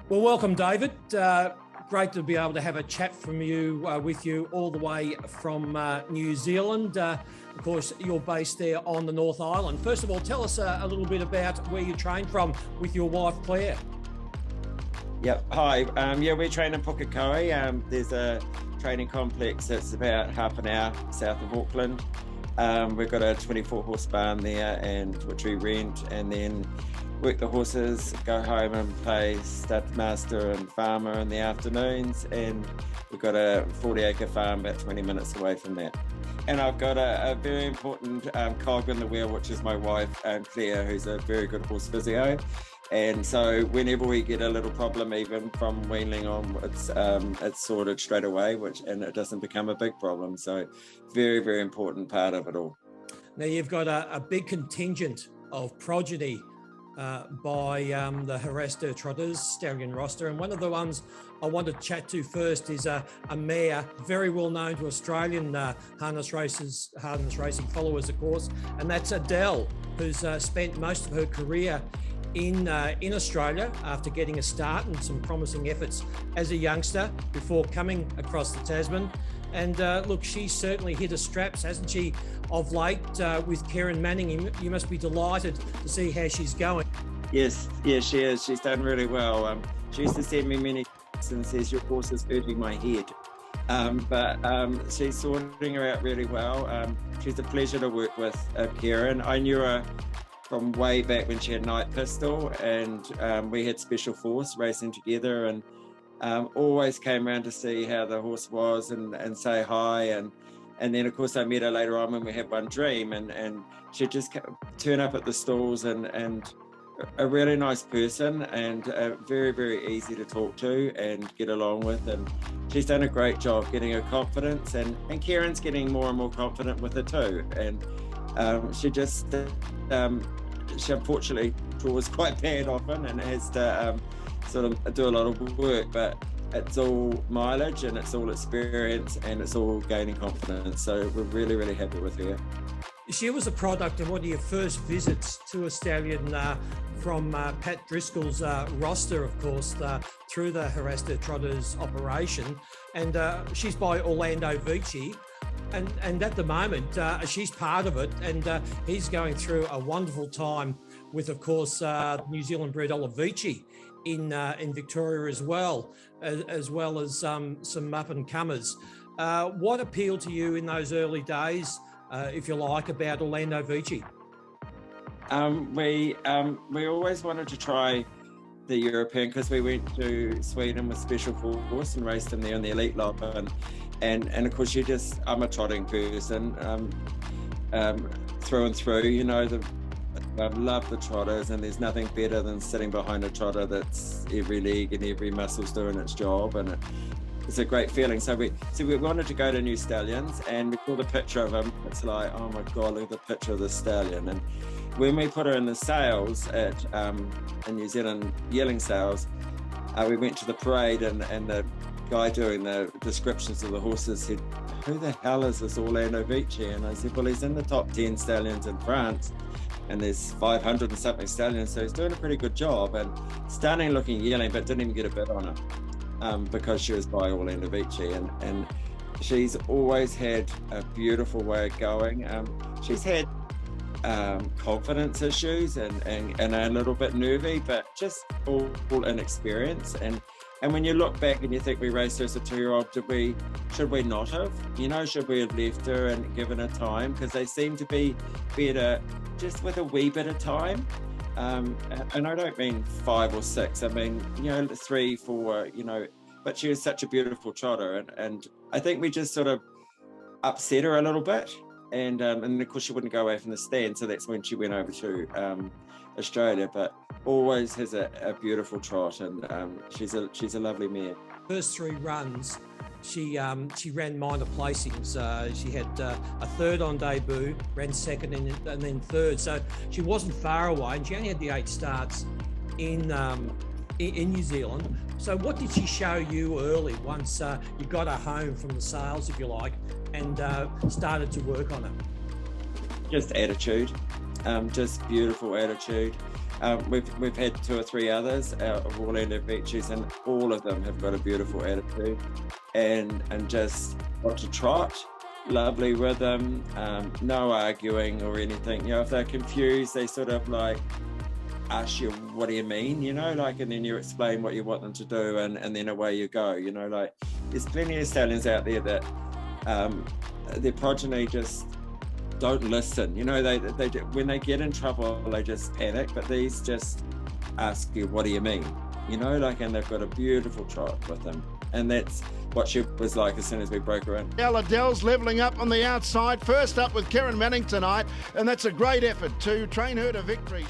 Well, welcome, David. Great to be able to have a chat with you all the way from New Zealand. Of course, you're based there on the North Island. First of all, tell us a little bit about where you train from with your wife, Claire. Yep. Hi. We train in Pukekohe. There's a training complex that's about half an hour south of Auckland. We've got a 24-horse barn there, which we rent, and then work the horses, go home and play stud master and farmer in the afternoons. And we've got a 40-acre farm about 20 minutes away from that. And I've got a very important cog in the wheel, which is my wife, Claire, who's a very good horse physio. And so whenever we get a little problem, even from weaning on, it's sorted straight away, and it doesn't become a big problem. So very, very important part of it all. Now, you've got a big contingent of progeny by the Harester Trotters Stallion roster. And one of the ones I want to chat to first is a mare, very well known to Australian harness racing followers, of course, and that's ADELLE, who's spent most of her career in Australia after getting a start and some promising efforts as a youngster before coming across the Tasman. And look, she's certainly hit her straps, hasn't she, of late with Karen Manning. You must be delighted to see how she's going. Yes, she is. She's done really well. She used to send me many texts and says, "Your horse is hurting my head." But she's sorting her out really well. She's a pleasure to work with, Karen. I knew her from way back when she had Night Pistol, and we had Special Force racing together, and always came around to see how the horse was and say hi. And then, of course, I met her later on when we had One Dream, and she'd just turn up at the stalls and a really nice person, and very, very easy to talk to and get along with. And she's done a great job getting her confidence, and Karen's getting more and more confident with her too. And she unfortunately draws quite bad often and has to sort of do a lot of work, but it's all mileage and it's all experience and it's all gaining confidence. So we're really, really happy with her. She was a product of one of your first visits to a stallion from Pat Driscoll's roster, of course, through the Harester Trotters operation. And she's by Orlando Vici. And at the moment, she's part of it, and he's going through a wonderful time with, of course, New Zealand bred Vici in Victoria as well as some up-and-comers. What appealed to you in those early days, if you like, about Orlando Vici? We always wanted to try the European, because we went to Sweden with Special Force and raced them there in the elite lot, and of course I'm a trotting person through and through. You know, I love the trotters, and there's nothing better than sitting behind a trotter that's every leg and every muscle's doing its job, and it's a great feeling. So we wanted to go to New Stallions, and we saw the picture of him. It's like, oh my God, look at the picture of the stallion. And when we put her in the sales in New Zealand yearling sales, we went to the parade, and the guy doing the descriptions of the horses said, "Who the hell is this Orlando Vici?" And I said, "Well, he's in the top 10 stallions in France, and there's 500 and something stallions, so he's doing a pretty good job." And stunning looking yearling, but didn't even get a bid on her because she was by Orlando Vici. And she's always had a beautiful way of going. She's had confidence issues and a little bit nervy, but just all inexperience. And when you look back and you think we raced her as a 2-year-old, should we not have? You know, should we have left her and given her time? Because they seem to be better just with a wee bit of time. And I don't mean 5 or 6. I mean, 3, 4, but she was such a beautiful trotter. And I think we just sort of upset her a little bit. And of course she wouldn't go away from the stand, so that's when she went over to Australia. But always has a beautiful trot, and she's a lovely mare. First 3 runs, she ran minor placings. She had a third on debut, ran second and then third. So she wasn't far away, and she only had the 8 starts in New Zealand. So what did she show you early once you got her home from the sales, if you like, and started to work on her? Just attitude, just beautiful attitude. We've had 2 or 3 others of Orlando Vicis, and all of them have got a beautiful attitude and just want to trot, lovely rhythm, no arguing or anything. You know, if they're confused, they sort of like ask you, what do you mean, you know, like, and then you explain what you want them to do, and then away you go, you know. Like, there's plenty of stallions out there that their progeny just don't listen, you know. They when they get in trouble, they just panic, but these just ask you, what do you mean, you know, like, and they've got a beautiful trot with them, and that's what she was like as soon as we broke her in. ADELLE's levelling up on the outside, first up with Karen Manning tonight, and that's a great effort to train her to victory.